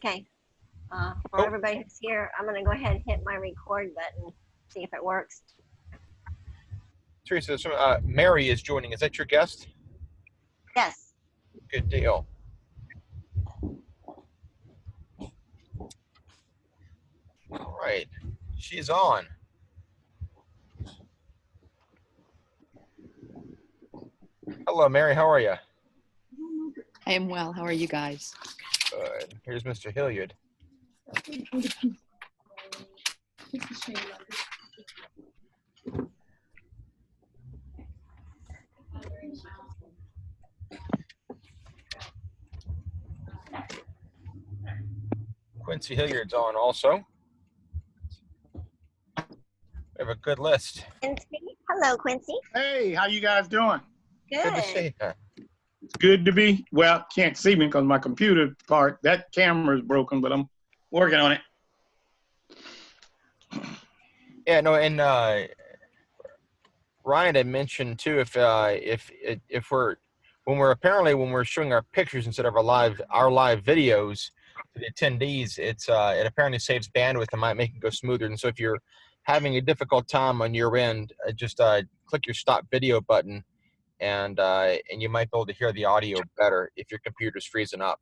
Okay. For everybody who's here, I'm going to go ahead and hit my record button, see if it works. Teresa, so, Mary is joining. Is that your guest? Yes. Good deal. All right. She's on. Hello, Mary. How are you? I am well. How are you guys? Good. Here's Mr. Hilliard. Quincy Hilliard's on also. We have a good list. Quincy. Hello, Quincy. Hey, how you guys doing? Good. Good to see you. It's good to be. Well, can't see me because my computer part, that camera is broken, but I'm working on it. Yeah, no, and Ryan had mentioned too, if we're when we're showing our pictures instead of our live videos to the attendees, it apparently saves bandwidth and might make it go smoother. And so if you're having a difficult time on your end, just click your stop video button, and you might be able to hear the audio better if your computer's freezing up.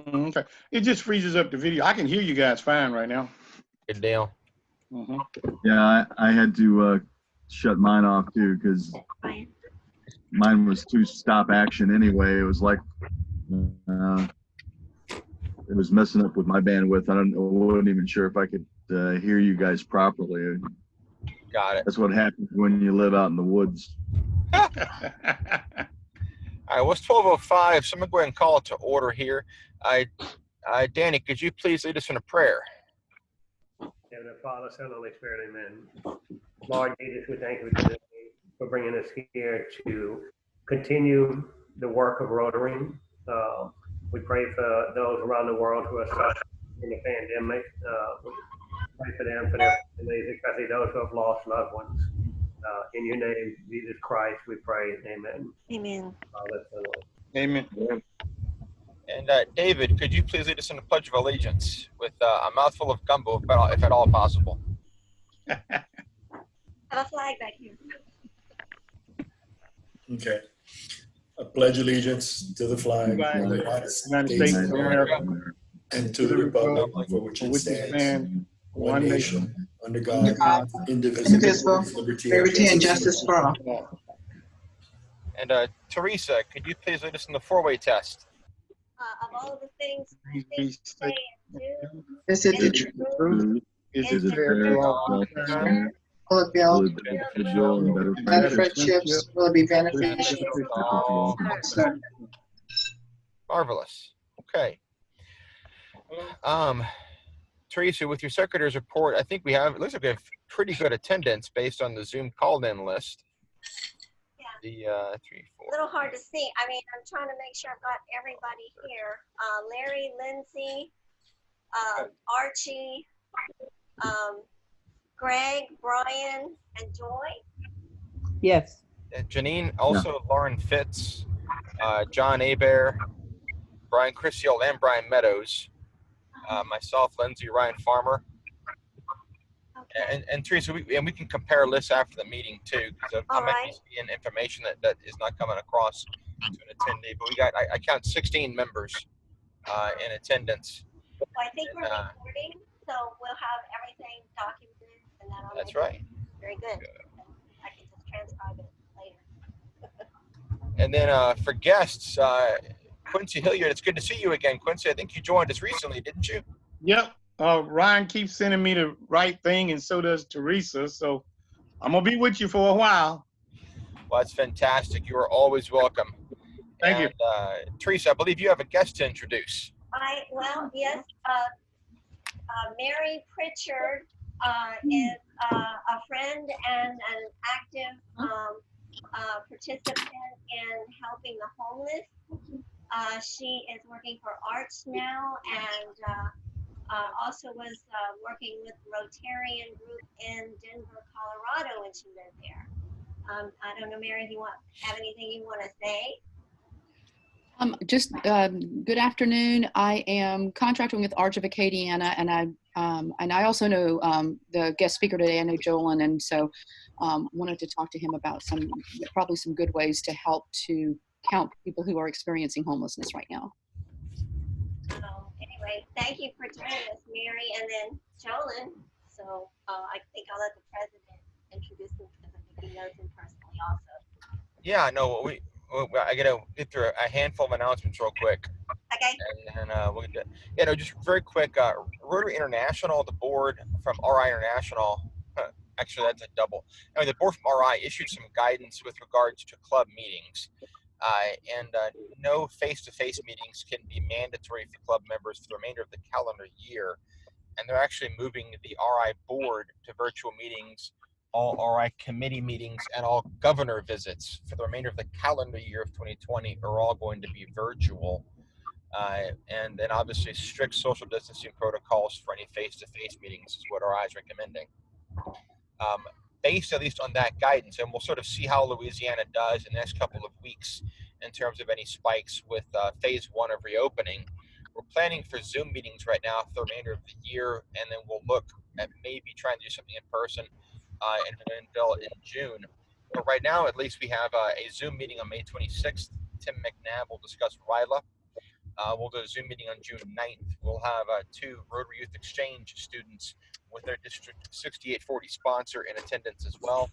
Okay, it just freezes up the video. I can hear you guys fine right now. Good deal. Mm-hmm. Yeah, I had to shut mine off too because mine was to stop action anyway. It was like it was messing up with my bandwidth. I wasn't even sure if I could hear you guys properly. Got it. That's what happens when you live out in the woods. All right, well, it's 12:05, so I'm going to go ahead and call it to order here. Danny, could you please lead us in a prayer? Heavenly Father, Son, Holy Spirit, amen. Lord Jesus, we thank you today for bringing us here to continue the work of Rotary. We pray for those around the world who are suffering in the pandemic. We pray for them, for their families, especially those who have lost loved ones. In your name, Jesus Christ, we pray. Amen. Amen. Amen. And David, could you please lead us in a Pledge of Allegiance with a mouthful of gumbo, if at all possible? Have a flag back here. Okay. I pledge allegiance to the flag of the United States of America and to the republic for which it stands, one nation, under God, indivisible, with liberty and justice for all. And Teresa, could you please lead us in the four-way test? Of all the things I think, say, and do, Is it the Truth is it fair to all concerned? will it build Beneficial and better friendships? Will it be beneficial? Oh, marvelous. Okay. Teresa, with your secretary's report, I think it looks like we have pretty good attendance based on the Zoom called-in list. Yeah. The 3, 4. A little hard to see. I mean, I'm trying to make sure I've got everybody here. Larry, Lindsay, Archie, Greg, Brian, and Joy. Yes. Janine, also Lauren Fitz, John Abear, Brian Crissiel, and Brian Meadows. Myself, Lindsay, Ryan Farmer. Okay. And Teresa, we can compare lists after the meeting too, because I might be seeing information that is not coming across to an attendee. But I count 16 members in attendance. Well, I think we're recording, so we'll have everything documented, and that'll That's make right. it very good. I can just transcribe it later. And then for guests, Quincy Hilliard, it's good to see you again, Quincy. I think you joined us recently, didn't you? Yep. Ryan keeps sending me the right thing, and so does Teresa. So I'm gonna be with you for a while. Well, that's fantastic. You are always welcome. Thank you. Teresa, I believe you have a guest to introduce. Yes. Mary Pritchard is a friend and an active participant in helping the homeless. She is working for Arts now, and also was working with the Rotarian group in Denver, Colorado when she lived there. I don't know, Mary, if you have anything you want to say? Good afternoon. I am contracting with Arch of Acadiana, and I also know the guest speaker today. I know Jolan, and so wanted to talk to him about probably some good ways to help to count people who are experiencing homelessness right now. Anyway, thank you for joining us, Mary, and then Jolan. So I think I'll let the president introduce him because I think he knows him personally also. Yeah, no, I gotta get through a handful of announcements real quick. Okay. And we'll get just very quick. Rotary International, the board from RI International, actually that's a double. The board from RI issued some guidance with regards to club meetings. And no face-to-face meetings can be mandatory for club members for the remainder of the calendar year. And they're actually moving the RI board to virtual meetings, all RI committee meetings, and all governor visits for the remainder of the calendar year of 2020 are all going to be virtual. And then obviously strict social distancing protocols for any face-to-face meetings is what RI is recommending. Based at least on that guidance, and we'll sort of see how Louisiana does in the next couple of weeks in terms of any spikes with phase 1 of reopening. We're planning for Zoom meetings right now for the remainder of the year, and then we'll look at maybe trying to do something in person in Vanderbilt in June. But right now, at least we have a Zoom meeting on May 26th. Tim McNabb will discuss RILA. We'll do a Zoom meeting on June 9th. We'll have 2 Rotary Youth Exchange students with their District 6840 sponsor in attendance as well.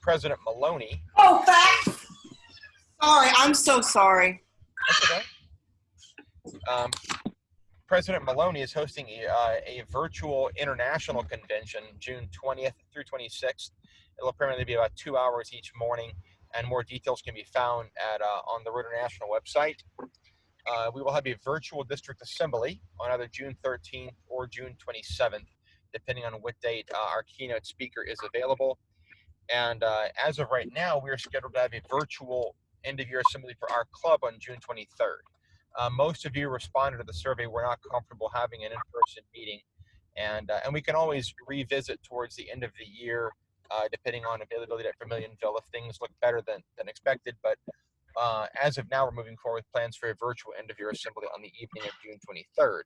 President Maloney. Oh, thanks. Sorry, I'm so sorry. That's okay. President Maloney is hosting a virtual international convention June 20th through 26th. It'll apparently be about 2 hours each morning, and more details can be found at on the Rotary International website. We will have a virtual district assembly on either June 13th or June 27th, depending on what date our keynote speaker is available. And as of right now, we are scheduled to have a virtual end-of-year assembly for our club on June 23rd. Most of you responded to the survey. We're not comfortable having an in-person meeting, and we can always revisit towards the end of the year, depending on availability at Vermilionville if things look better than expected. But as of now, we're moving forward with plans for a virtual end-of-year assembly on the evening of June 23rd.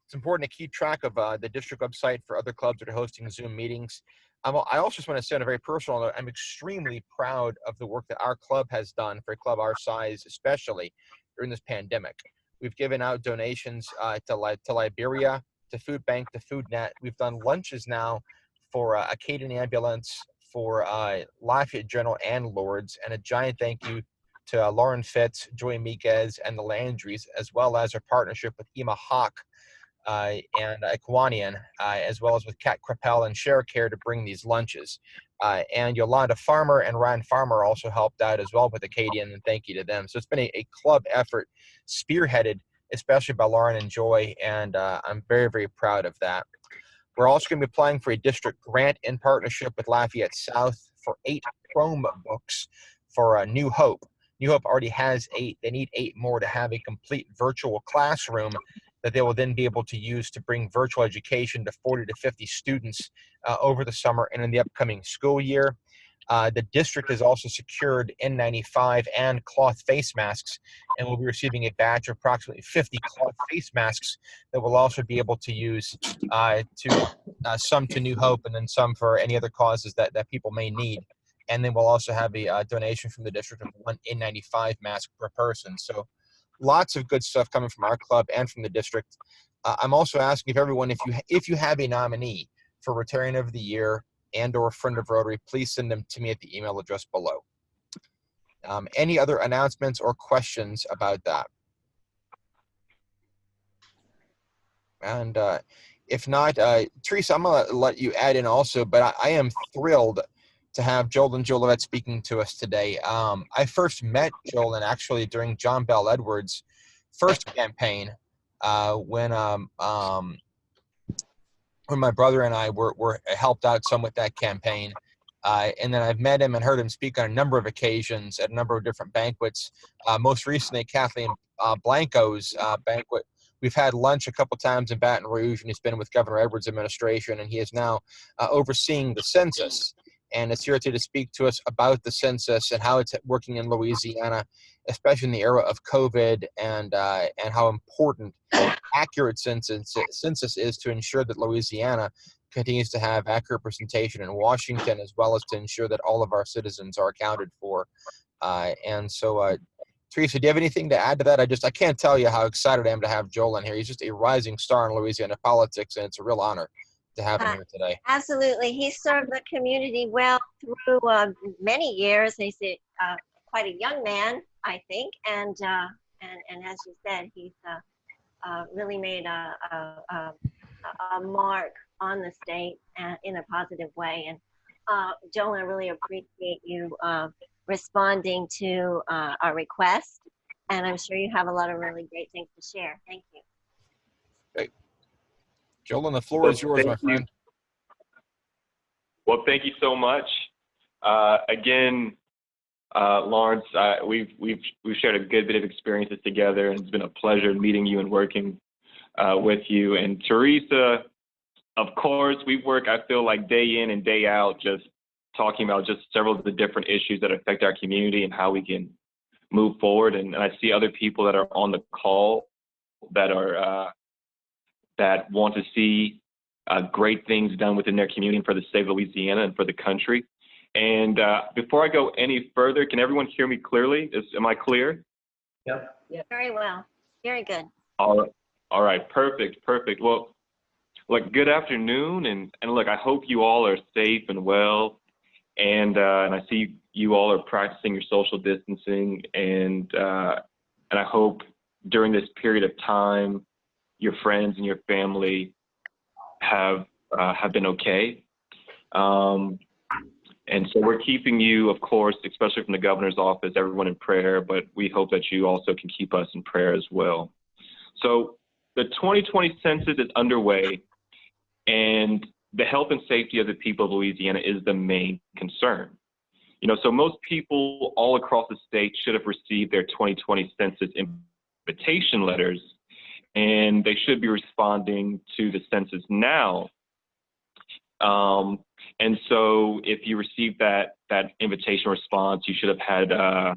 It's important to keep track of the district website for other clubs that are hosting Zoom meetings. I also just want to say on a very personal note, I'm extremely proud of the work that our club has done for a club our size, especially during this pandemic. We've given out donations to Liberia, to Food Bank, to Food Net. We've done lunches now for Acadian Ambulance, for Lafayette General and Lords, and a giant thank you to Lauren Fitz, Joy Miguez, and the Landrys, as well as our partnership with Ema Hawk and Equanian, as well as with Kat Crapel and Share Care to bring these lunches. And Yolanda Farmer and Ryan Farmer also helped out as well with Acadian, and thank you to them. So it's been a club effort spearheaded, especially by Lauren and Joy, and I'm very, very proud of that. We're also going to be applying for a district grant in partnership with Lafayette South for 8 Chromebooks for New Hope. New Hope already has 8. They need 8 more to have a complete virtual classroom that they will then be able to use to bring virtual education to 40 to 50 students over the summer and in the upcoming school year. The district has also secured N95 and cloth face masks, and will be receiving a batch of approximately 50 cloth face masks that we'll also be able to use some to New Hope and then some for any other causes that people may need. And then we'll also have a donation from the district of 1 N95 mask per person. So lots of good stuff coming from our club and from the district. I'm also asking if everyone, if you have a nominee for Rotarian of the Year and or Friend of Rotary, please send them to me at the email address below. Any other announcements or questions about that? And if not, Teresa, I'm going to let you add in also, but I am thrilled to have Jolan Jolivette speaking to us today. I first met Jolan actually during John Bell Edwards' first campaign when my brother and I were helped out some with that campaign. And then I've met him and heard him speak on a number of occasions at a number of different banquets. Most recently, Kathleen Blanco's banquet. We've had lunch a couple times in Baton Rouge, and he's been with Governor Edwards' administration, and he is now overseeing the census. and is here today to speak to us about the census and how it's working in Louisiana, especially in the era of COVID, and how important accurate census is to ensure that Louisiana continues to have accurate representation in Washington, as well as to ensure that all of our citizens are accounted for. Teresa, do you have anything to add to that? I can't tell you how excited I am to have Jolan here. He's just a rising star in Louisiana politics, and it's a real honor to have him here today. Absolutely. He served the community well through many years. He's quite a young man, I think. And as you said, he's really made a mark on the state in a positive way. And Jolan, I really appreciate you responding to our request. And I'm sure you have a lot of really great things to share. Thank you. Great. Jolan, the floor is yours, my friend. Well, thank you so much. Again, Lawrence, we've shared a good bit of experiences together, and it's been a pleasure meeting you and working with you. And Teresa, of course, we work, I feel like, day in and day out, just talking about just several of the different issues that affect our community and how we can move forward. And I see other people that are on the call that are that want to see great things done within their community and for the state of Louisiana and for the country. And before I go any further, can everyone hear me clearly? Am I clear? Yep. Yeah. Very well. Very good. All right. Perfect. Well, look, good afternoon. And look, I hope you all are safe and well. And I see you all are practicing your social distancing. And I hope during this period of time, your friends and your family have been okay. And so we're keeping you, of course, especially from the governor's office, everyone in prayer, but we hope that you also can keep us in prayer as well. So the 2020 census is underway, and the health and safety of the people of Louisiana is the main concern. So most people all across the state should have received their 2020 census invitation letters, and they should be responding to the census now. And so if you received that invitation response, you should have had a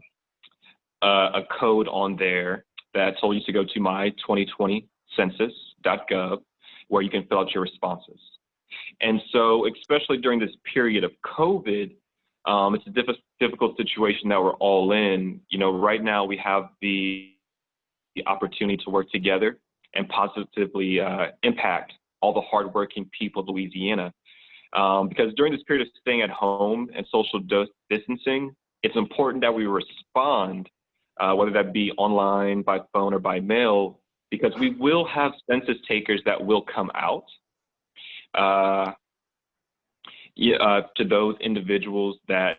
code on there that told you to go to my2020census.gov, where you can fill out your responses. And so, especially during this period of COVID, it's a difficult situation that we're all in. Right now we have the opportunity to work together and positively impact all the hardworking people of Louisiana. Because during this period of staying at home and social distancing, it's important that we respond, whether that be online, by phone, or by mail, because we will have census takers that will come out to those individuals that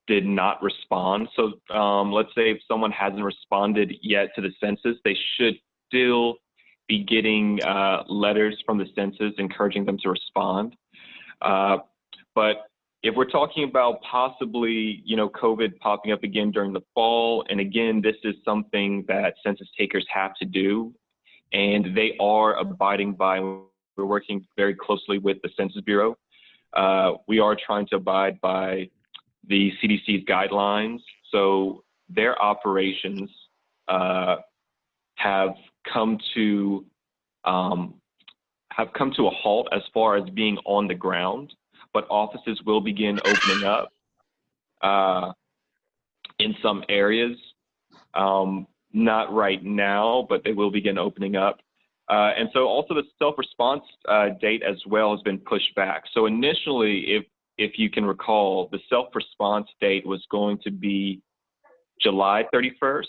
did not respond. So let's say if someone hasn't responded yet to the census, they should still be getting letters from the census encouraging them to respond. But if we're talking about possibly, COVID popping up again during the fall, and again, this is something that census takers have to do, and they are abiding by. We're working very closely with the Census Bureau. We are trying to abide by the CDC's guidelines. So their operations have come to a halt as far as being on the ground, but offices will begin opening up in some areas. Not right now, but they will begin opening up. And so also the self-response date as well has been pushed back. So initially, if you can recall, the self-response date was going to be July 31st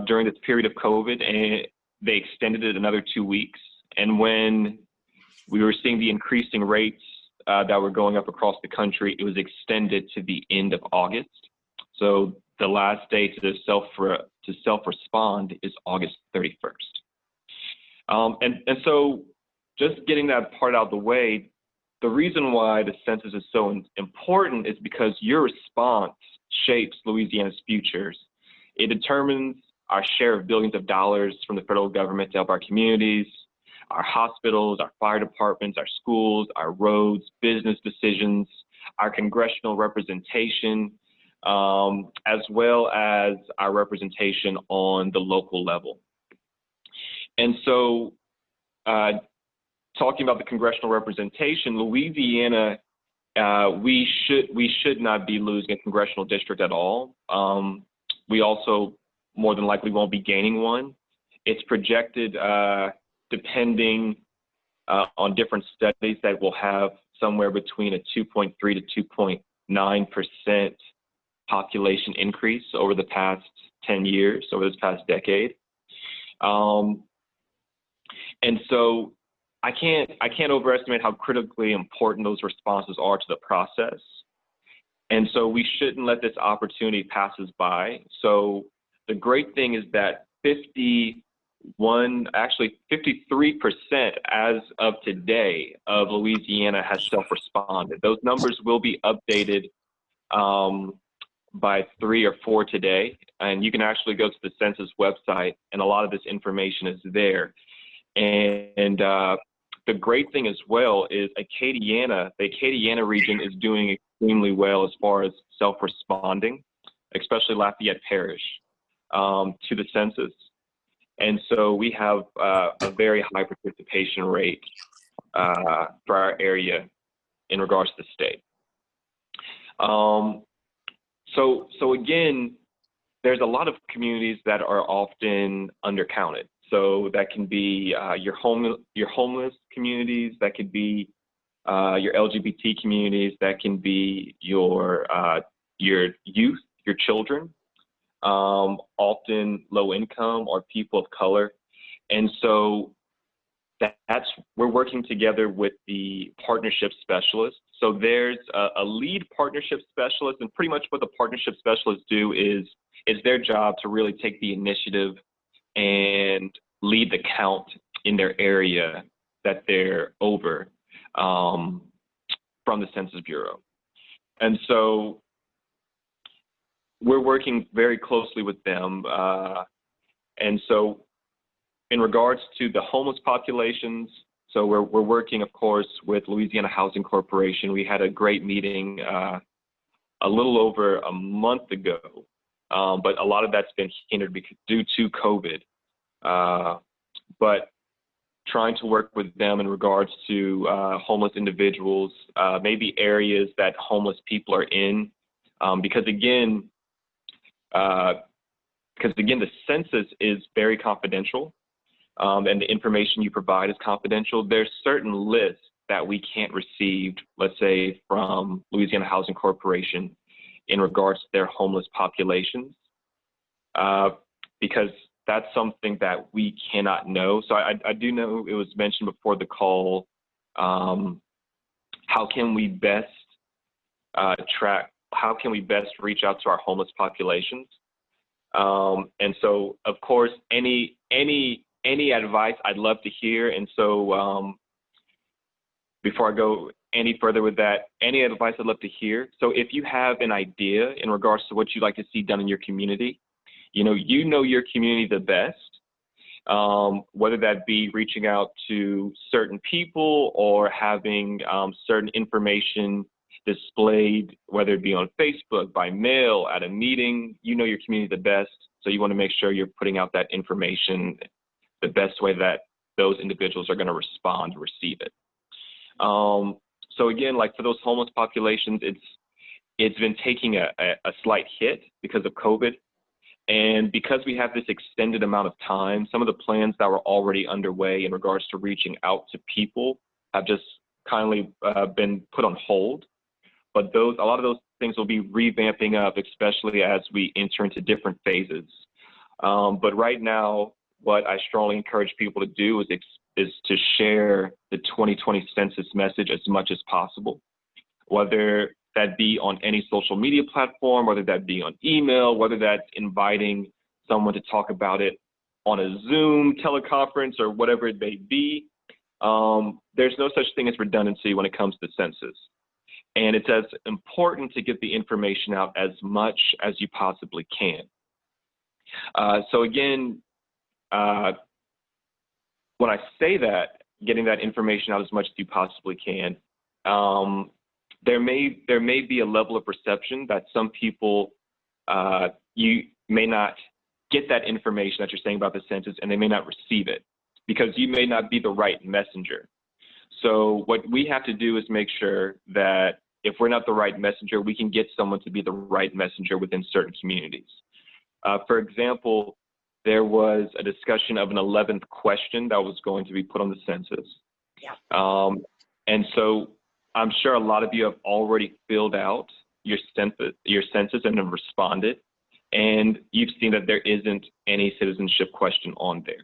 during this period of COVID, and they extended it another 2 weeks. And when we were seeing the increasing rates that were going up across the country, it was extended to the end of August. So the last day to self-respond is August 31st. And so just getting that part out of the way, the reason why the census is so important is because your response shapes Louisiana's futures. It determines our share of billions of dollars from the federal government to help our communities, our hospitals, our fire departments, our schools, our roads, business decisions, our congressional representation, as well as our representation on the local level. And so, talking about the congressional representation, Louisiana, we should not be losing a congressional district at all. We also more than likely won't be gaining one. It's projected, depending on different studies, that we'll have somewhere between a 2.3 to 2.9% population increase over the past 10 years, over this past decade. And so I can't overestimate how critically important those responses are to the process. And so we shouldn't let this opportunity pass us by. So the great thing is that 53% as of today of Louisiana has self-responded. Those numbers will be updated by 3 or 4 today. And you can actually go to the Census website, and a lot of this information is there. And the great thing as well is the Acadiana region is doing extremely well as far as self-responding, especially Lafayette Parish, to the census. And so we have a very high participation rate for our area in regards to the state. So again, there's a lot of communities that are often undercounted. So that can be your homeless communities, that could be your LGBT communities, that can be your youth, your children, often low income or people of color. And so we're working together with the partnership specialist. So there's a lead partnership specialist, and pretty much what the partnership specialists do is their job to really take the initiative and lead the count in their area that they're over from the Census Bureau. And so we're working very closely with them. And so in regards to the homeless populations, so we're working, of course, with Louisiana Housing Corporation. We had a great meeting a little over a month ago, but a lot of that's been hindered due to COVID. But trying to work with them in regards to homeless individuals, maybe areas that homeless people are in, because again, the census is very confidential, and the information you provide is confidential. There's certain lists that we can't receive, let's say, from Louisiana Housing Corporation in regards to their homeless populations, because that's something that we cannot know. So I do know it was mentioned before the call, how can we best how can we best reach out to our homeless populations? And so, of course, any advice I'd love to hear. And so before I go any further with that, any advice I'd love to hear. So if you have an idea in regards to what you'd like to see done in your community, you know your community the best, whether that be reaching out to certain people or having certain information displayed, whether it be on Facebook, by mail, at a meeting. You know your community the best, so you want to make sure you're putting out that information the best way that those individuals are going to respond to receive it. So again, like for those homeless populations, it's been taking a slight hit because of COVID. And because we have this extended amount of time, some of the plans that were already underway in regards to reaching out to people have just kindly been put on hold. But a lot of those things will be revamping up, especially as we enter into different phases. But right now, what I strongly encourage people to do is to share the 2020 census message as much as possible, whether that be on any social media platform, whether that be on email, whether that's inviting someone to talk about it on a Zoom teleconference or whatever it may be. There's no such thing as redundancy when it comes to census. And it's as important to get the information out as much as you possibly can. So again, when I say that, getting that information out as much as you possibly can, there may be a level of perception that some people, you may not get that information that you're saying about the census, and they may not receive it because you may not be the right messenger. So what we have to do is make sure that if we're not the right messenger, we can get someone to be the right messenger within certain communities. For example, there was a discussion of an 11th question that was going to be put on the census. Yeah. And so I'm sure a lot of you have already filled out your census and have responded, and you've seen that there isn't any citizenship question on there.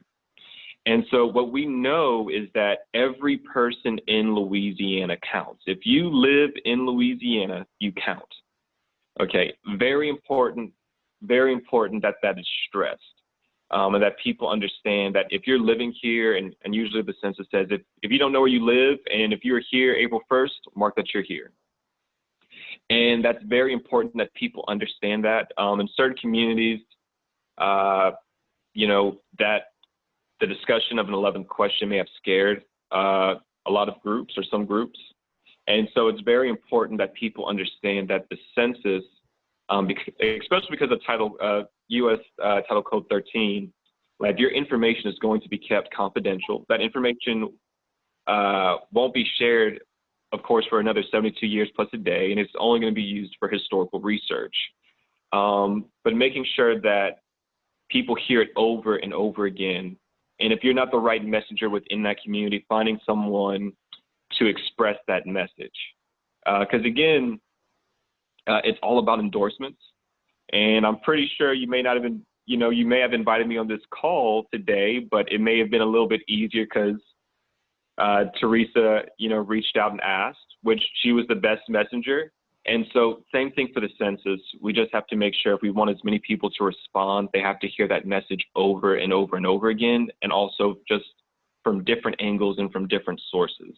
And so what we know is that every person in Louisiana counts. If you live in Louisiana, you count. Okay, very important that that is stressed. And that people understand that if you're living here, and usually the census says if you don't know where you live, and if you're here April 1st, mark that you're here. And that's very important that people understand that. In certain communities, you know, that the discussion of an 11th question may have scared a lot of groups or some groups. And so it's very important that people understand that the census, especially because of U.S. Title Code 13, like your information is going to be kept confidential. That information won't be shared, of course, for another 72 years plus a day, and it's only going to be used for historical research. But making sure that people hear it over and over again. And if you're not the right messenger within that community, finding someone to express that message. Because again, it's all about endorsements. And I'm pretty sure you may not have been, you know, you may have invited me on this call today, but it may have been a little bit easier because Teresa, you know, reached out and asked, which she was the best messenger. And so same thing for the census. We just have to make sure if we want as many people to respond, they have to hear that message over and over and over again, and also just from different angles and from different sources.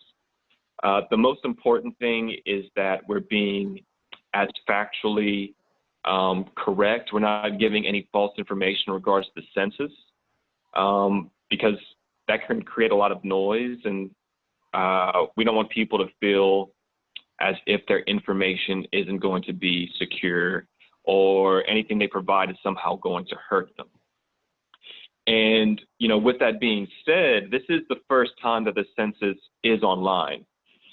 The most important thing is that we're being as factually correct. We're not giving any false information in regards to the census, because that can create a lot of noise, and we don't want people to feel as if their information isn't going to be secure or anything they provide is somehow going to hurt them. And, you know, with that being said, this is the first time that the census is online.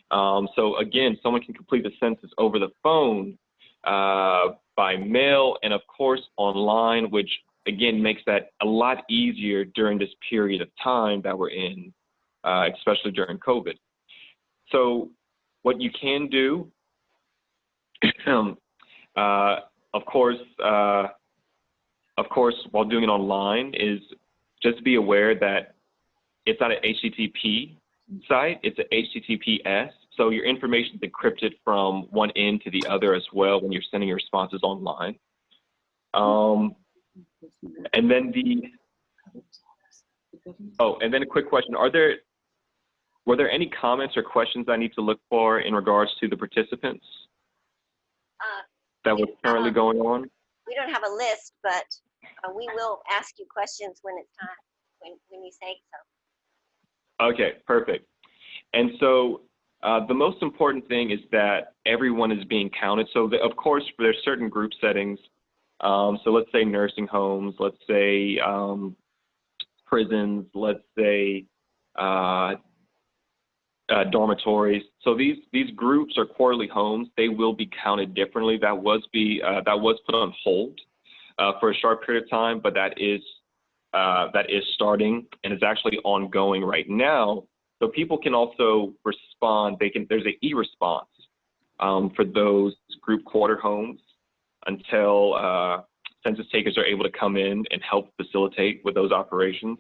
So again, someone can complete the census over the phone, by mail, and of course online, which again makes that a lot easier during this period of time that we're in, especially during COVID. So what you can do, of course, while doing it online, is just be aware that it's not an HTTP site, it's an HTTPS. So your information is encrypted from one end to the other as well when you're sending your responses online. And then and then a quick question: were there any comments or questions I need to look for in regards to the participants that was currently going on? We don't have a list, but we will ask you questions when it's time, when you say so. Okay, perfect. And so the most important thing is that everyone is being counted. So of course, there's certain group settings. So let's say nursing homes, let's say prisons, let's say dormitories. So these groups or quarterly homes, they will be counted differently. That was put on hold for a short period of time, but that is starting, and it's actually ongoing right now. So people can also respond. There's an e-response for those group quarter homes until census takers are able to come in and help facilitate with those operations.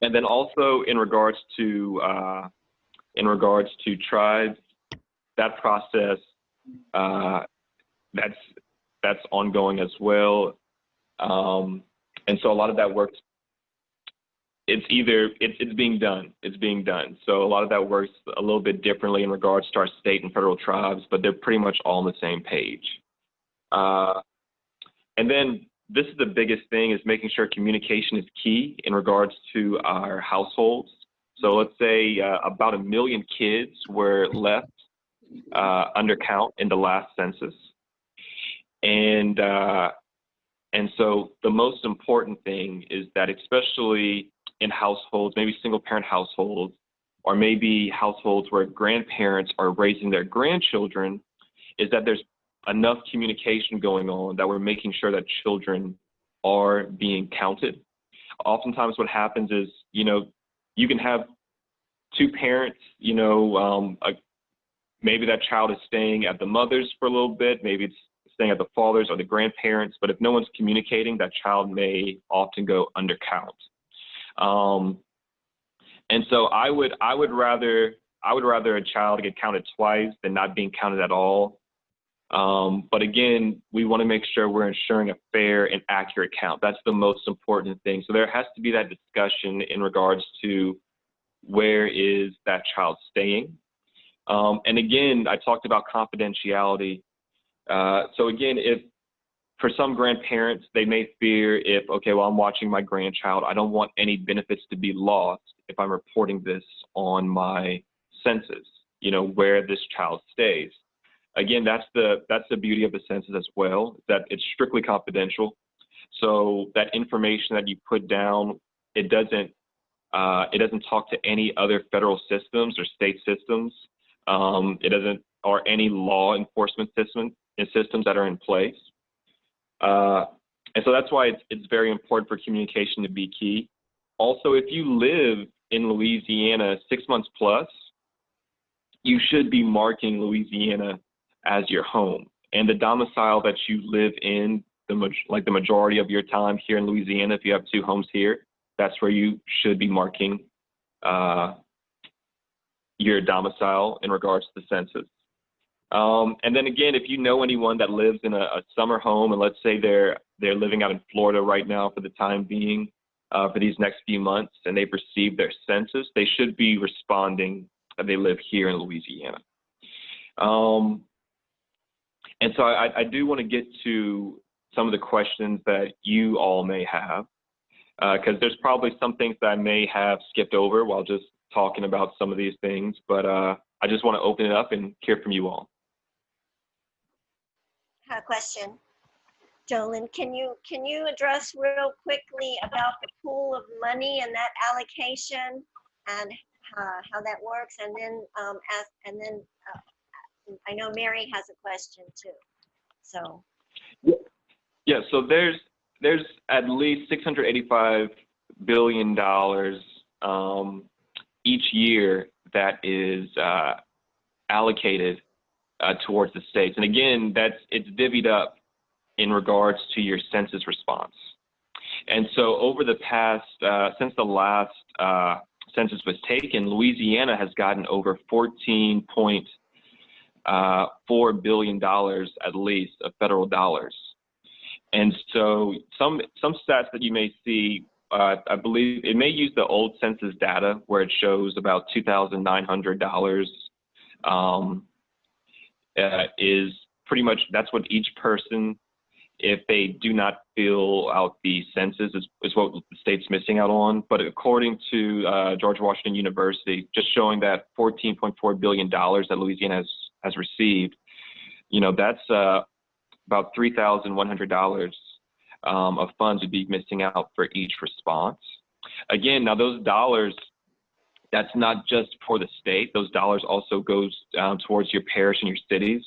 And then also in regards to tribes, that process that's ongoing as well. And so a lot of that works. It's being done. It's being done. So a lot of that works a little bit differently in regards to our state and federal tribes, but they're pretty much all on the same page. And then this is the biggest thing, is making sure communication is key in regards to our households. So let's say about 1 million kids were left undercount in the last census. And so the most important thing is that, especially in households, maybe single parent households, or maybe households where grandparents are raising their grandchildren, is that there's enough communication going on that we're making sure that children are being counted. Oftentimes what happens is, you can have two parents, maybe that child is staying at the mother's for a little bit, maybe it's staying at the father's or the grandparents, but if no one's communicating, that child may often go undercount. And so I would rather a child get counted twice than not being counted at all. But again, we want to make sure we're ensuring a fair and accurate count. That's the most important thing. So there has to be that discussion in regards to where is that child staying. And again, I talked about confidentiality. So again, if for some grandparents, they may fear if, okay, well, I'm watching my grandchild, I don't want any benefits to be lost if I'm reporting this on my census, where this child stays. Again, that's the beauty of the census as well, that it's strictly confidential. So that information that you put down, it doesn't talk to any other federal systems or state systems. It doesn't, or any law enforcement systems that are in place. And so that's why it's very important for communication to be key. Also, if you live in Louisiana 6 months plus, you should be marking Louisiana as your home. And the domicile that you live in, the majority of your time here in Louisiana, if you have 2 homes here, that's where you should be marking your domicile in regards to the census. And then again, if you know anyone that lives in a summer home, and let's say they're living out in Florida right now for the time being, for these next few months, and they've received their census, they should be responding that they live here in Louisiana. And so I do want to get to some of the questions that you all may have, because there's probably some things that I may have skipped over while just talking about some of these things, but I just want to open it up and hear from you all. I have a question. Jolan, can you address real quickly about the pool of money and that allocation and how that works? And then I know Mary has a question too. So. Yeah. So there's at least $685 billion each year that is allocated towards the states. And again, it's divvied up in regards to your census response. And so over the past, since the last census was taken, Louisiana has gotten over $14.4 billion at least of federal dollars. And so some stats that you may see, I believe it may use the old census data where it shows about $2,900 is pretty much, that's what each person, if they do not fill out the census, is what the state's missing out on. But according to George Washington University, just showing that $14.4 billion that Louisiana has received, that's about $3,100 of funds would be missing out for each response. Again, now those dollars, that's not just for the state. Those dollars also goes towards your parish and your cities.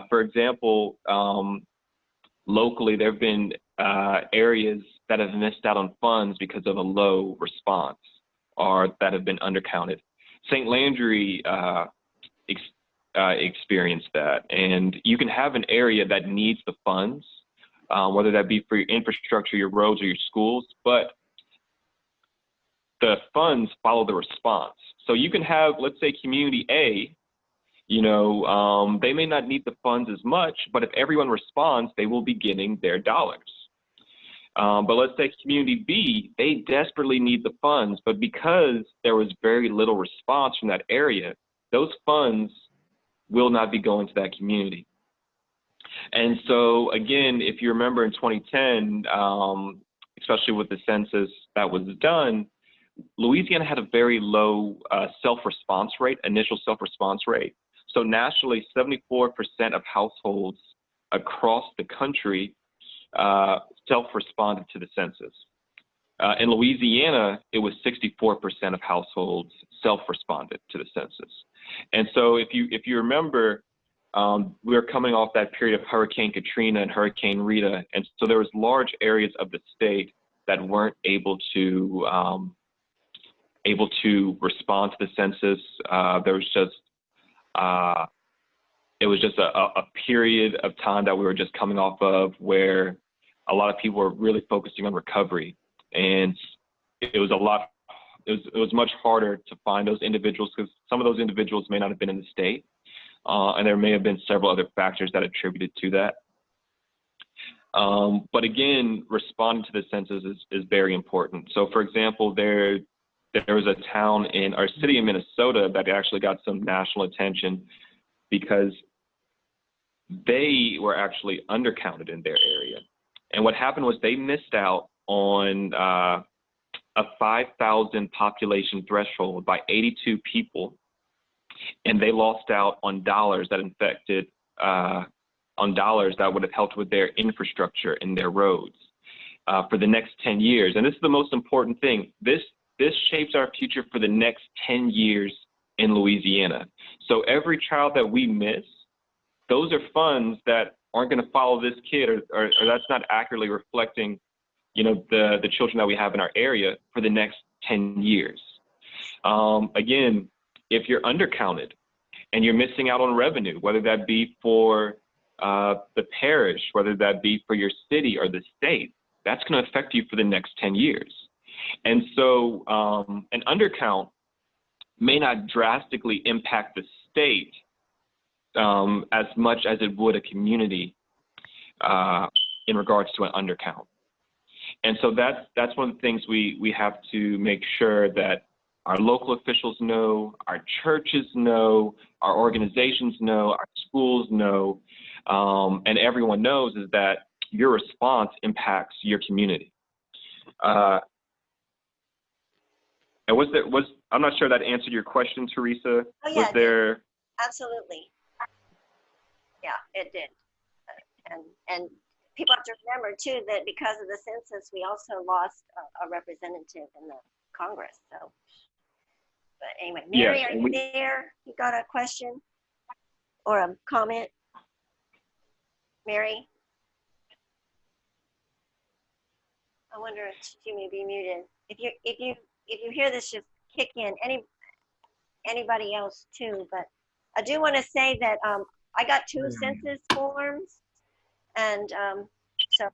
For example, locally, there have been areas that have missed out on funds because of a low response or that have been undercounted. St. Landry experienced that. And you can have an area that needs the funds, whether that be for your infrastructure, your roads, or your schools, but the funds follow the response. So you can have, let's say, community A, they may not need the funds as much, but if everyone responds, they will be getting their dollars. But let's say community B, they desperately need the funds, but because there was very little response from that area, those funds will not be going to that community. And so again, if you remember in 2010, especially with the census that was done, Louisiana had a very low self-response rate, initial self-response rate. So nationally, 74% of households across the country self-responded to the census. In Louisiana, it was 64% of households self-responded to the census. And so if you remember, we were coming off that period of Hurricane Katrina and Hurricane Rita, and so there was large areas of the state that weren't able to respond to the census. There was just it was just a period of time that we were just coming off of where a lot of people were really focusing on recovery, and it was much harder to find those individuals because some of those individuals may not have been in the state, and there may have been several other factors that attributed to that. But again, responding to the census is very important. So for example, there was a town in our city in Minnesota that actually got some national attention because they were actually undercounted in their area. And what happened was they missed out on a 5,000 population threshold by 82 people, and they lost out on dollars that would have helped with their infrastructure and their roads for the next 10 years. And this is the most important thing. This shapes our future for the next 10 years in Louisiana. So every child that we miss, those are funds that aren't going to follow this kid, or that's not accurately reflecting, the children that we have in our area for the next 10 years. Again, if you're undercounted and you're missing out on revenue, whether that be for the parish, whether that be for your city or the state, that's going to affect you for the next 10 years. And so an undercount may not drastically impact the state as much as it would a community in regards to an undercount. And so that's one of the things we have to make sure that our local officials know, our churches know, our organizations know, our schools know, and everyone knows is that your response impacts your community. And I'm not sure that answered your question, Teresa. Oh, yeah, was there? Absolutely. Yeah, it did. And people have to remember too that because of the census, we also lost a representative in the Congress. So, but anyway, Mary, yes, are you there? You got a question or a comment, Mary? I wonder if she may be muted. If you hear this, just kick in. Anybody else too, but I do want to say that I got 2 census forms, and so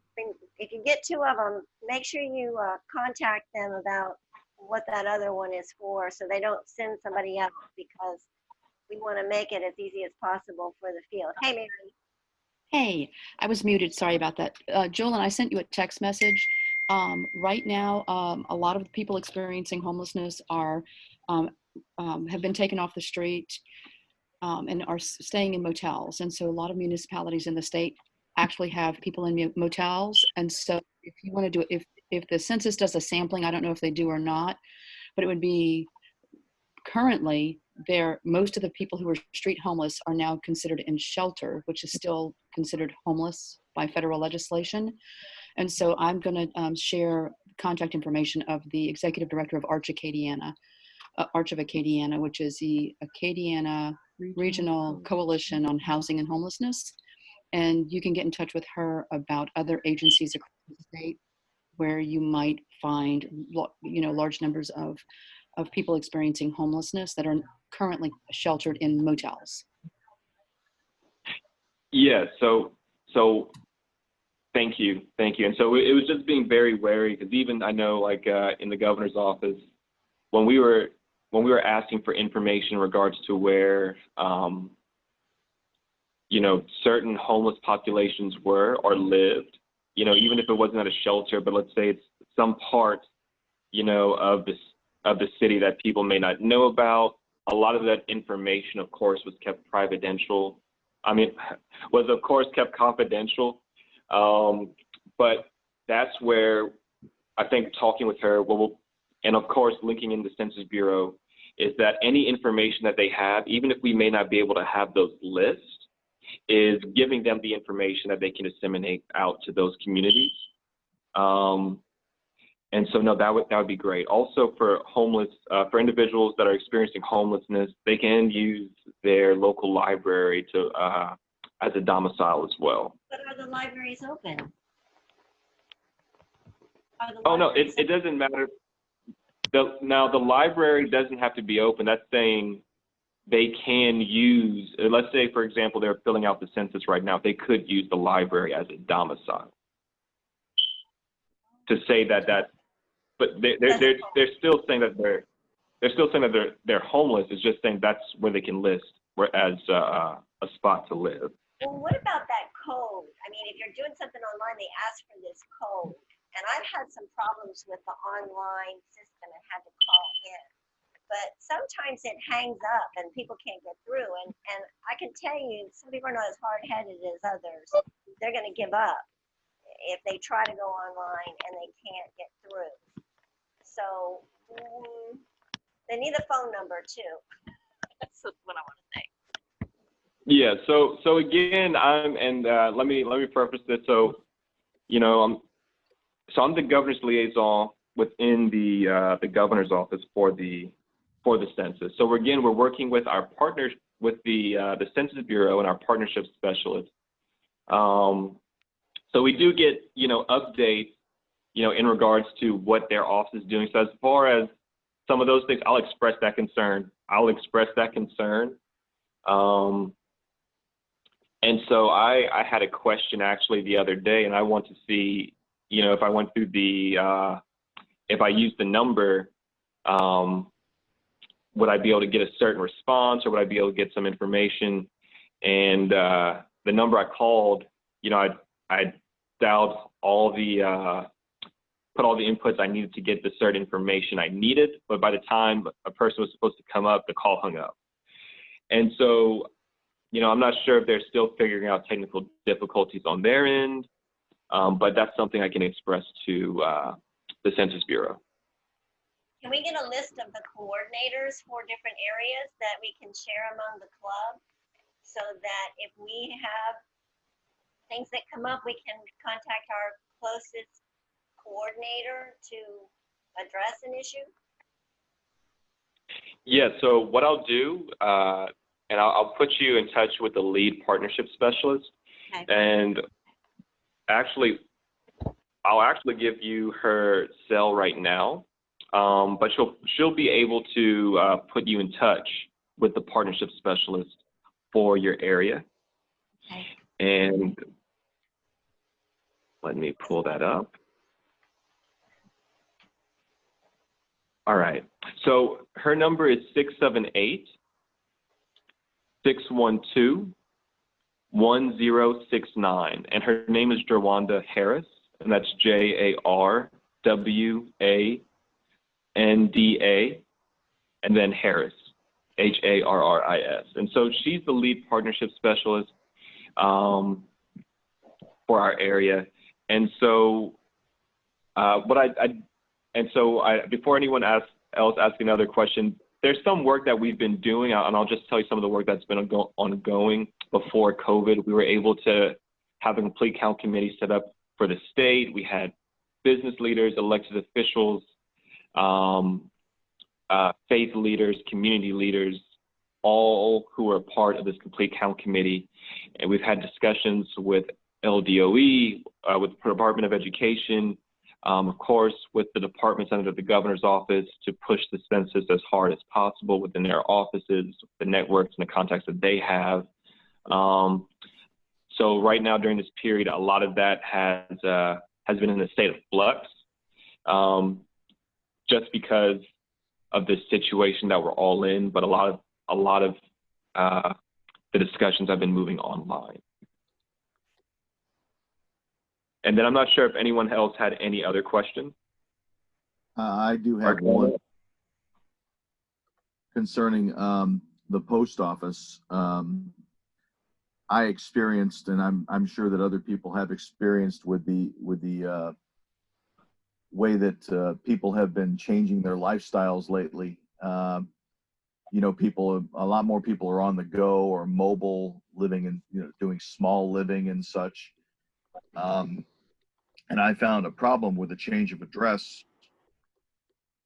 if you get 2 of them, make sure you contact them about what that other one is for, so they don't send somebody else, because we want to make it as easy as possible for the field. Hey, Mary. Hey, I was muted. Sorry about that. Jolan, I sent you a text message. Right now, a lot of the people experiencing homelessness have been taken off the street and are staying in motels. And so a lot of municipalities in the state actually have people in motels. And so if you want to do it, if the census does a sampling, I don't know if they do or not, but it would be currently most of the people who are street homeless are now considered in shelter, which is still considered homeless by federal legislation. And so I'm going to share contact information of the executive director of Arch of Acadiana, which is the Acadiana Regional Coalition on Housing and Homelessness. And you can get in touch with her about other agencies across the state where you might find, large numbers of people experiencing homelessness that are currently sheltered in motels. Yeah, so thank you. And so it was just being very wary, because even I know, like in the governor's office, when we were asking for information in regards to where certain homeless populations were or lived, even if it wasn't at a shelter, but let's say it's some part of the city that people may not know about. A lot of that information, of course, was kept confidential. But that's where I think talking with her, and of course linking in the Census Bureau, is that any information that they have, even if we may not be able to have those lists, is giving them the information that they can disseminate out to those communities. And so, no, that would be great. Also, for for individuals that are experiencing homelessness, they can use their local library to as a domicile as well. But are the libraries open? Oh no, it doesn't matter. Now the library doesn't have to be open. That's saying they can use. Let's say, for example, they're filling out the census right now. They could use the library as a domicile. To say that, but they're still saying that they're homeless. It's just saying that's where they can list as a spot to live. Well, what about that code? I mean, if you're doing something online, they ask for this code. And I've had some problems with the online system and had to call in. But sometimes it hangs up and people can't get through. And I can tell you, some people are not as hard-headed as others. They're going to give up if they try to go online and they can't get through. So they need a phone number too. That's what I want to say. Yeah. So again, let me preface this. So, you know, I'm the governor's liaison within the governor's office for the census. So we're working with our partners with the Census Bureau and our partnership specialists. So we do get, you know, updates, you know, in regards to what their office is doing. So as far as some of those things, I'll express that concern. And so I had a question actually the other day, and I want to see, you know, if I went through if I used the number, would I be able to get a certain response, or would I be able to get some information? And the number I called, you know, I dialed all put all the inputs I needed to get the certain information I needed, but by the time a person was supposed to come up, the call hung up. And so, you know, I'm not sure if they're still figuring out technical difficulties on their end, but that's something I can express to the Census Bureau. Can we get a list of the coordinators for different areas that we can share among the club so that if we have things that come up, we can contact our closest coordinator to address an issue? Yeah, so what I'll do, and I'll put you in touch with the lead partnership specialist. Okay. And actually, I'll actually give you her cell right now, but she'll be able to put you in touch with the partnership specialist for your area. Okay. And let me pull that up. All right. So her number is 678-612-1069, and her name is Jarwanda Harris, and that's Jarwanda, and then Harris, Harris. And so she's the lead partnership specialist for our area. And so before anyone else asks another question, there's some work that we've been doing, and I'll just tell you some of the work that's been ongoing. Before COVID, we were able to have a complete count committee set up for the state. We had business leaders, elected officials, faith leaders, community leaders, all who are part of this complete count committee. And we've had discussions with LDOE, with the Department of Education, of course, with the departments under the governor's office to push the census as hard as possible within their offices, the networks and the contacts that they have. So right now during this period, a lot of that has been in a state of flux, just because of this situation that we're all in. But a lot of the discussions have been moving online. And then I'm not sure if anyone else had any other questions. I do have one concerning the post office. I experienced, and I'm sure that other people have experienced with the way that people have been changing their lifestyles lately. you know, a lot more people are on the go or mobile, living and, you know, doing small living and such. And I found a problem with a change of address.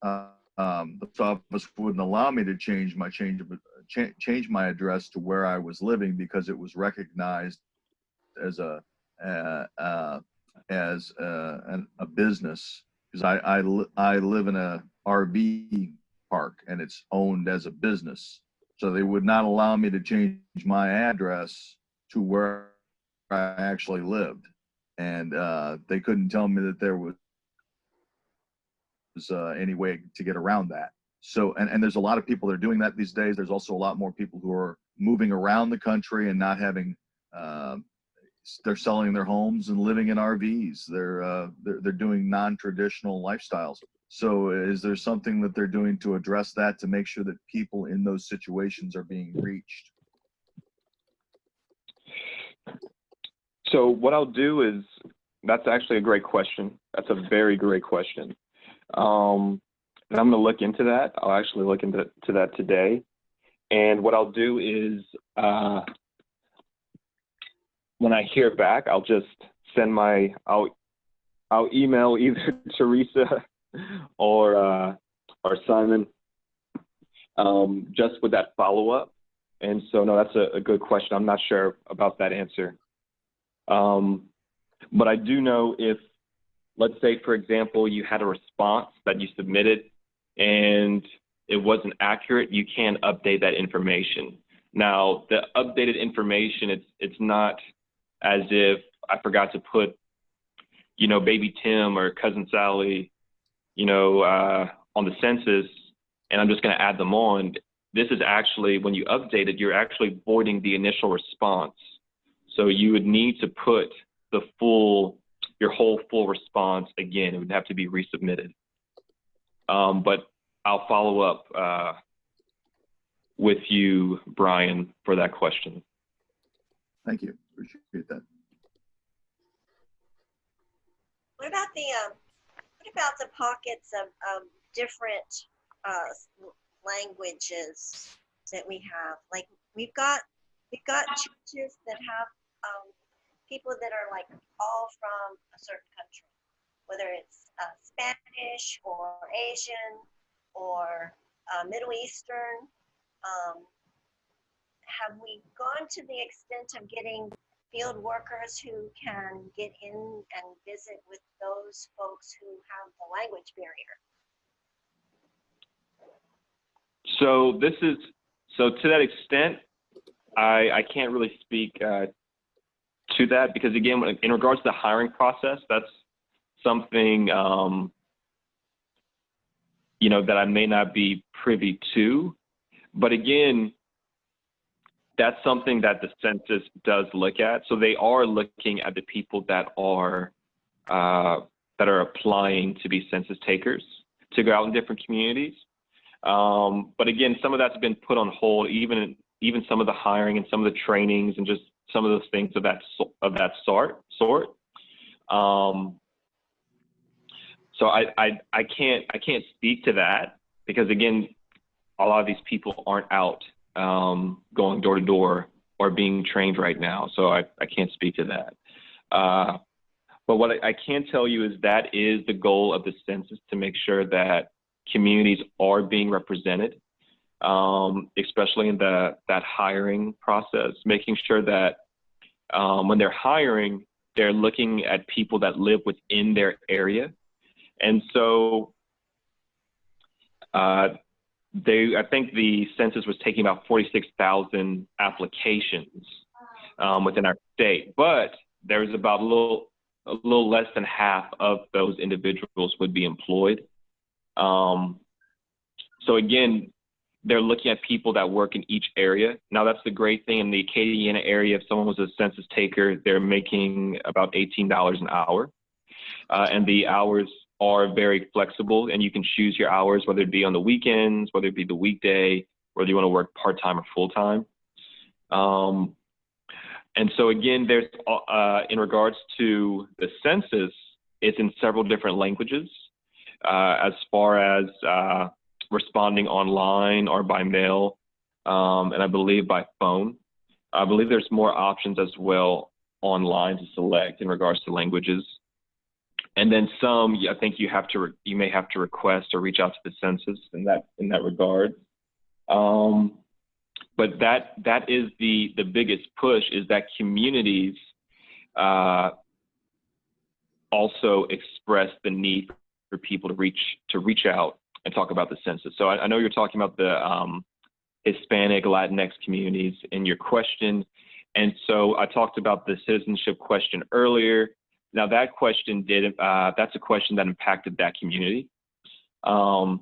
The post office wouldn't allow me to change my address to where I was living because it was recognized as a business, because I live in a RV park and it's owned as a business. So they would not allow me to change my address to where I actually lived. And they couldn't tell me that there was any way to get around that. So, and there's a lot of people that are doing that these days. There's also a lot more people who are moving around the country and not having, they're selling their homes and living in RVs. They're doing non-traditional lifestyles. So is there something that they're doing to address that, to make sure that people in those situations are being reached? So what I'll do is, that's actually a great question. That's a very great question. And I'm going to look into that. I'll actually look into that today. And what I'll do is, when I hear back, I'll just send I'll email either Teresa or Simon, just with that follow-up. And so, no, that's a good question. I'm not sure about that answer. But I do know, if, let's say, for example, you had a response that you submitted and it wasn't accurate, you can update that information. Now, the updated information, it's not as if I forgot to put, you know, baby Tim or cousin Sally, you know, on the census, and I'm just going to add them on. This is actually, when you update it, you're actually voiding the initial response. So you would need to put your whole full response again. It would have to be resubmitted. But I'll follow up with you, Brian, for that question. Thank you. Appreciate that. What about the pockets of different languages that we have? Like we've got churches that have people that are like all from a certain country, whether it's Spanish or Asian or Middle Eastern. Have we gone to the extent of getting field workers who can get in and visit with those folks who have the language barrier? So to that extent, I can't really speak to that, because again, in regards to the hiring process, that's something you know, that I may not be privy to. But again, that's something that the census does look at. So they are looking at the people that are applying to be census takers, to go out in different communities. But again, some of that's been put on hold, even some of the hiring and some of the trainings and just some of those things of that sort. So I can't speak to that, because again, a lot of these people aren't out going door to door or being trained right now. So I can't speak to that. But what I can tell you is that is the goal of the census, to make sure that communities are being represented, especially in that hiring process, making sure that when they're hiring, they're looking at people that live within their area. And so I think the census was taking about 46,000 applications within our state, but there's about a little less than half of those individuals would be employed. So again, they're looking at people that work in each area. Now, that's the great thing in the Acadiana area. If someone was a census taker, they're making about $18 an hour. And the hours are very flexible, and you can choose your hours, whether it be on the weekends, whether it be the weekday, whether you want to work part-time or full-time. And so again, there's in regards to the census, it's in several different languages. As far as responding online or by mail, and I believe by phone. I believe there's more options as well online to select in regards to languages. And then some, I think you may have to request or reach out to the census in that regard. But that is the biggest push, is that communities also express the need for people to reach out and talk about the census. So I know you're talking about the Hispanic, Latinx communities in your question. And so I talked about the citizenship question earlier. Now that question that's a question that impacted that community. So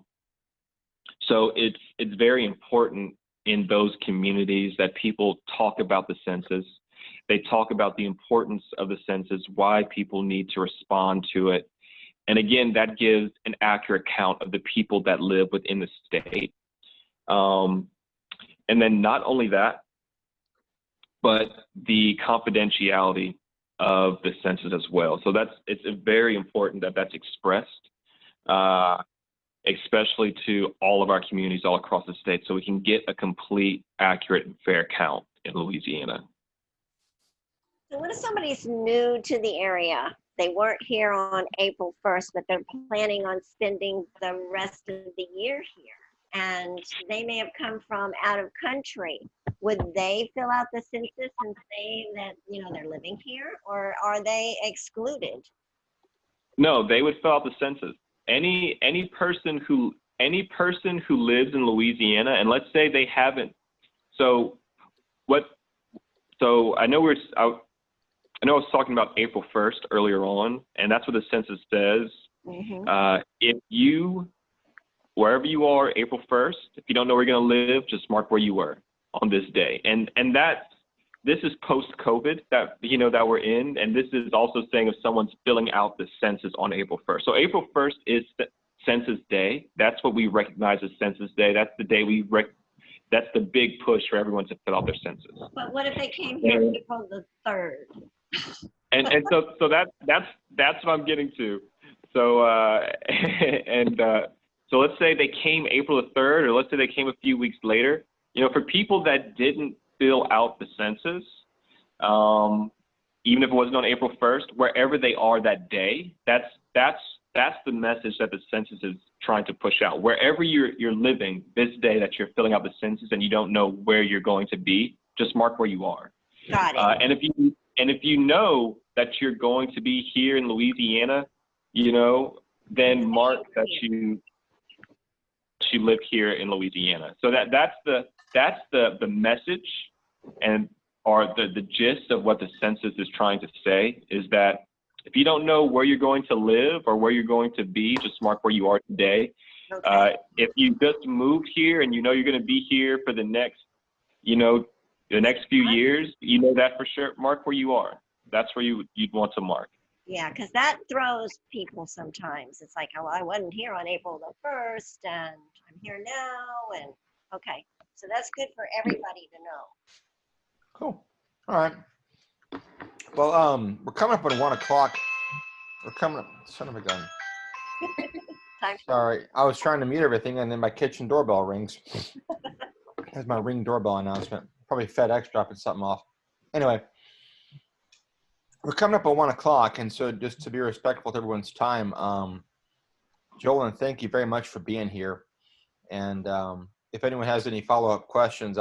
it's very important in those communities that people talk about the census. They talk about the importance of the census, why people need to respond to it. And again, that gives an accurate count of the people that live within the state. And then not only that, but the confidentiality of the census as well. So it's very important that that's expressed, especially to all of our communities all across the state, so we can get a complete, accurate, and fair count in Louisiana. So what if somebody's new to the area? They weren't here on April 1st, but they're planning on spending the rest of the year here, and they may have come from out of country. Would they fill out the census and say that, they're living here, or are they excluded? No, they would fill out the census. Any person who lives in Louisiana, and let's say they haven't. So I know I was talking about April 1st earlier on, and that's what the census says. Mm-hmm. If you, wherever you are, April 1st, if you don't know where you're going to live, just mark where you were on this day. And this is post-COVID that we're in, and this is also saying if someone's filling out the census on April 1st. So April 1st is Census Day. That's what we recognize as Census Day. That's the day that's the big push for everyone to fill out their census. But what if they came here April the 3rd? And so that's what I'm getting to. So so let's say they came April the 3rd, or let's say they came a few weeks later. For people that didn't fill out the census, even if it wasn't on April 1st, wherever they are that day, that's the message that the census is trying to push out. Wherever you're living this day that you're filling out the census and you don't know where you're going to be, just mark where you are. Got it. And if you know that you're going to be here in Louisiana, then mark that you live here in Louisiana. So that's the message, and or the gist of what the census is trying to say is that if you don't know where you're going to live or where you're going to be, just mark where you are today. Okay. If you just moved here and you're going to be here for the next, the next few years, that for sure, mark where you are. That's where you'd want to mark. Yeah, because that throws people sometimes. It's like, oh, I wasn't here on April the 1st, and I'm here now, and okay. So that's good for everybody to know. Cool. All right. Well, we're coming up on 1 o'clock. We're coming up. Son of a gun. Sorry, I was trying to mute everything, and then my kitchen doorbell rings. That's my Ring doorbell announcement. Probably FedEx dropping something off. Anyway, we're coming up on 1 o'clock, and so just to be respectful to everyone's time, Jolan, thank you very much for being here. And if anyone has any follow-up questions,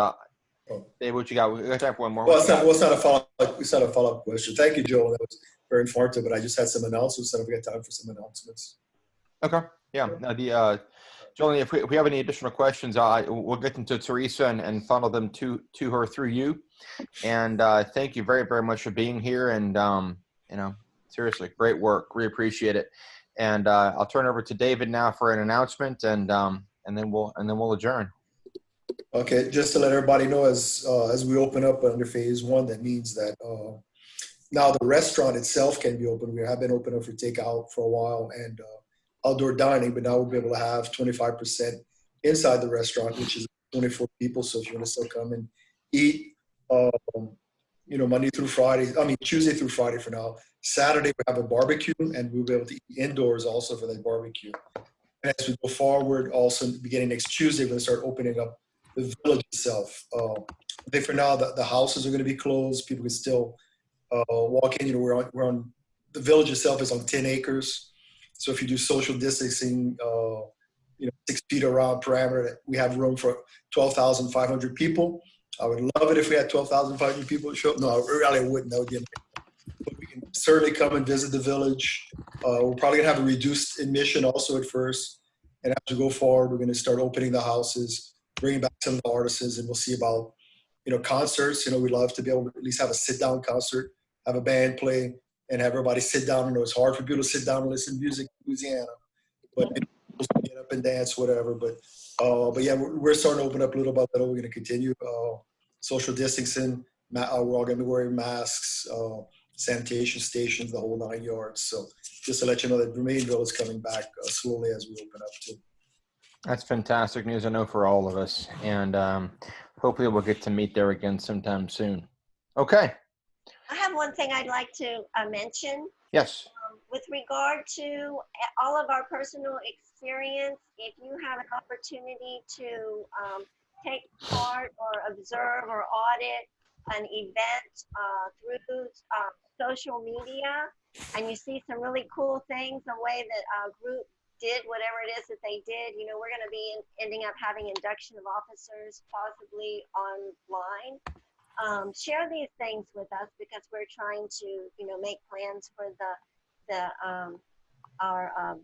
Dave, what you got? We got time for one more. Well, it's not a follow-up question. Thank you, Joel. That was very informative. But I just had some announcements, and we got time for some announcements. Okay. Yeah. Now Jolan, if we have any additional questions, we'll get them to Teresa and funnel them to her through you. And thank you very, very much for being here. And seriously, great work. We appreciate it. And I'll turn it over to David now for an announcement, and then we'll adjourn. Okay, just to let everybody know, as we open up under phase 1, that means that now the restaurant itself can be open. We have been open up for takeout for a while and outdoor dining, but now we'll be able to have 25% inside the restaurant, which is 24 people. So if you want to still come and eat, Monday through Friday, Tuesday through Friday for now. Saturday we have a barbecue, and we'll be able to eat indoors also for that barbecue. And as we go forward, also beginning next Tuesday, we're going to start opening up the village itself. I think for now, the houses are going to be closed. People can still walk in. You know, we're on the village itself is on 10 acres. So if you do social distancing, you know, 6 feet around perimeter, we have room for 12,500 people. I would love it if we had 12,500 people show up. No, I really wouldn't. That would be amazing. But we can certainly come and visit the village. We're probably gonna have a reduced admission also at first. And as we go forward, we're gonna start opening the houses, bringing back some of the artists, and we'll see about, you know, concerts. You know, we'd love to be able to at least have a sit-down concert, have a band play, and have everybody sit down. I know it's hard for people to sit down and listen to music in Louisiana, but get up and dance, whatever. But yeah, we're starting to open up little by little. We're going to continue social distancing. We're all going to be wearing masks, sanitation stations, the whole 9 yards. So just to let you know that Vermilionville is coming back slowly as we open up too. That's fantastic news, I know, for all of us. And hopefully we'll get to meet there again sometime soon. Okay. I have one thing I'd like to mention. Yes. With regard to all of our personal experience, if you have an opportunity to take part or observe or audit an event through social media, and you see some really cool things, the way that a group did whatever it is that they did, you know, we're going to be ending up having induction of officers possibly online. Share these things with us, because we're trying to, you know, make plans for our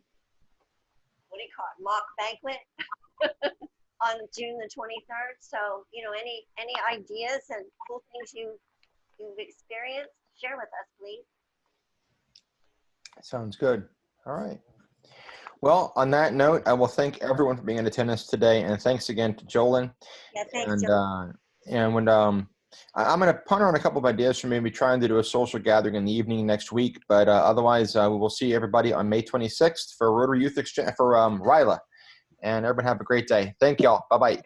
what do you call it, mock banquet on June the 23rd. So, you know, any ideas and cool things you've experienced, share with us, please. Sounds good. All right. Well, on that note, I will thank everyone for being in attendance today, and thanks again to Jolan. Yeah, thanks, Jolan. And when I'm going to ponder on a couple of ideas for maybe trying to do a social gathering in the evening next week, but otherwise we will see everybody on May 26th for Rotary Youth Exchange for RYLA. And everyone have a great day. Thank y'all. Bye-bye.